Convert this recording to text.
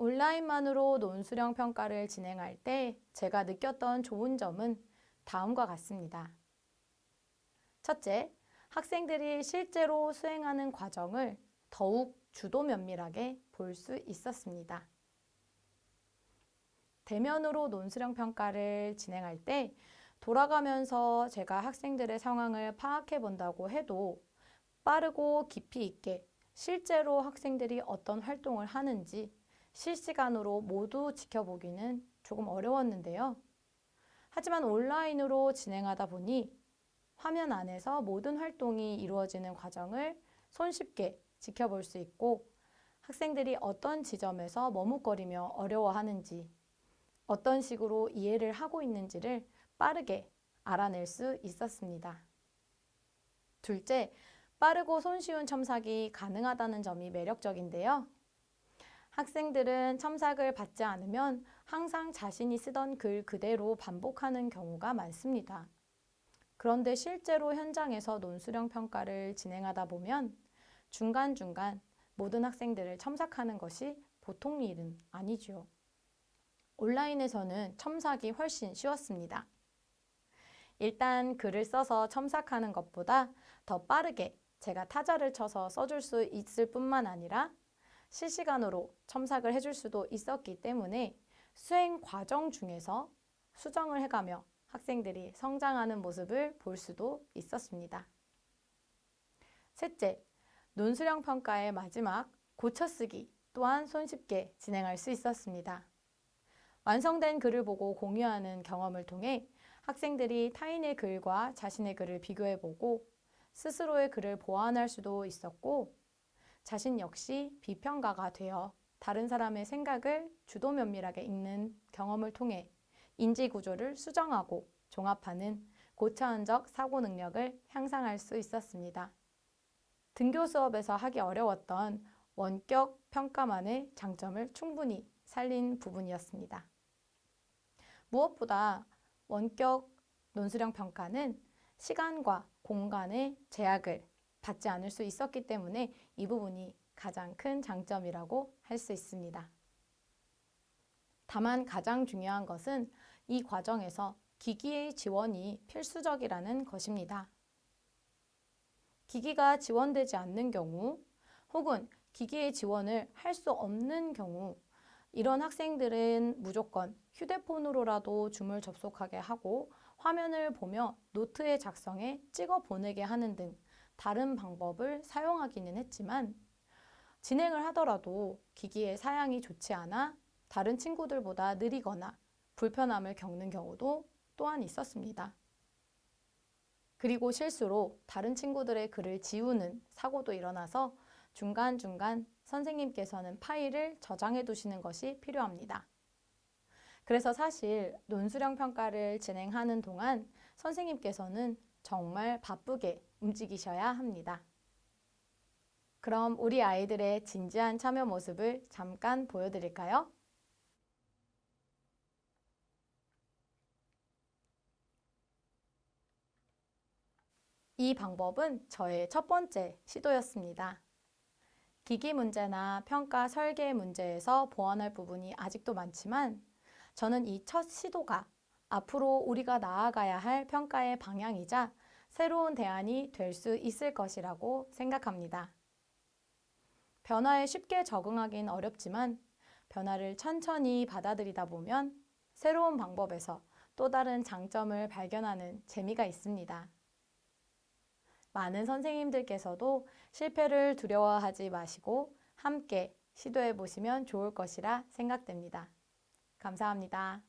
온라인만으로 논술형 평가를 진행할 때 제가 느꼈던 좋은 점은 다음과 같습니다. 첫째, 학생들이 실제로 수행하는 과정을 더욱 주도 면밀하게 볼 수 있었습니다. 대면으로 논술형 평가를 진행할 때 돌아가면서 제가 학생들의 상황을 파악해 본다고 해도 빠르고 깊이 있게 실제로 학생들이 어떤 활동을 하는지 실시간으로 모두 지켜보기는 조금 어려웠는데요. 하지만 온라인으로 진행하다 보니 화면 안에서 모든 활동이 이루어지는 과정을 손쉽게 지켜볼 수 있고 학생들이 어떤 지점에서 머뭇거리며 어려워하는지 어떤 식으로 이해를 하고 있는지를 빠르게 알아낼 수 있었습니다. 둘째, 빠르고 손쉬운 첨삭이 가능하다는 점이 매력적인데요. 학생들은 첨삭을 받지 않으면 항상 자신이 쓰던 글 그대로 반복하는 경우가 많습니다. 그런데 실제로 현장에서 논술형 평가를 진행하다 보면 중간중간 모든 학생들을 첨삭하는 것이 보통 일은 아니죠. 온라인에서는 첨삭이 훨씬 쉬웠습니다. 일단 글을 써서 첨삭하는 것보다 더 빠르게 제가 타자를 쳐서 써줄 수 있을 뿐만 아니라 실시간으로 첨삭을 해줄 수도 있었기 때문에 수행 과정 중에서 수정을 해가며 학생들이 성장하는 모습을 볼 수도 있었습니다. 셋째, 논술형 평가의 마지막 고쳐쓰기 또한 손쉽게 진행할 수 있었습니다. 완성된 글을 보고 공유하는 경험을 통해 학생들이 타인의 글과 자신의 글을 비교해보고 스스로의 글을 보완할 수도 있었고 자신 역시 비평가가 되어 다른 사람의 생각을 주도 면밀하게 읽는 경험을 통해 인지 구조를 수정하고 종합하는 고차원적 사고 능력을 향상할 수 있었습니다. 등교 수업에서 하기 어려웠던 원격 평가만의 장점을 충분히 살린 부분이었습니다. 무엇보다 원격 논술형 평가는 시간과 공간의 제약을 받지 않을 수 있었기 때문에 이 부분이 가장 큰 장점이라고 할 수 있습니다. 다만 가장 중요한 것은 이 과정에서 기기의 지원이 필수적이라는 것입니다. 기기가 지원되지 않는 경우 혹은 기기의 지원을 할 수 없는 경우 이런 학생들은 무조건 휴대폰으로라도 줌을 접속하게 하고 화면을 보며 노트의 작성에 찍어 보내게 하는 등 다른 방법을 사용하기는 했지만 진행을 하더라도 기기의 사양이 좋지 않아 다른 친구들보다 느리거나 불편함을 겪는 경우도 또한 있었습니다. 그리고 실수로 다른 친구들의 글을 지우는 사고도 일어나서 중간중간 선생님께서는 파일을 저장해 두시는 것이 필요합니다. 그래서 사실 논술형 평가를 진행하는 동안 선생님께서는 정말 바쁘게 움직이셔야 합니다. 그럼 우리 아이들의 진지한 참여 모습을 잠깐 보여드릴까요? 이 방법은 저의 첫 번째 시도였습니다. 기기 문제나 평가 설계 문제에서 보완할 부분이 아직도 많지만 저는 이 첫 시도가 앞으로 우리가 나아가야 할 평가의 방향이자 새로운 대안이 될 수 있을 것이라고 생각합니다. 변화에 쉽게 적응하긴 어렵지만 변화를 천천히 받아들이다 보면 새로운 방법에서 또 다른 장점을 발견하는 재미가 있습니다. 많은 선생님들께서도 실패를 두려워하지 마시고 함께 시도해 보시면 좋을 것이라 생각됩니다. 감사합니다.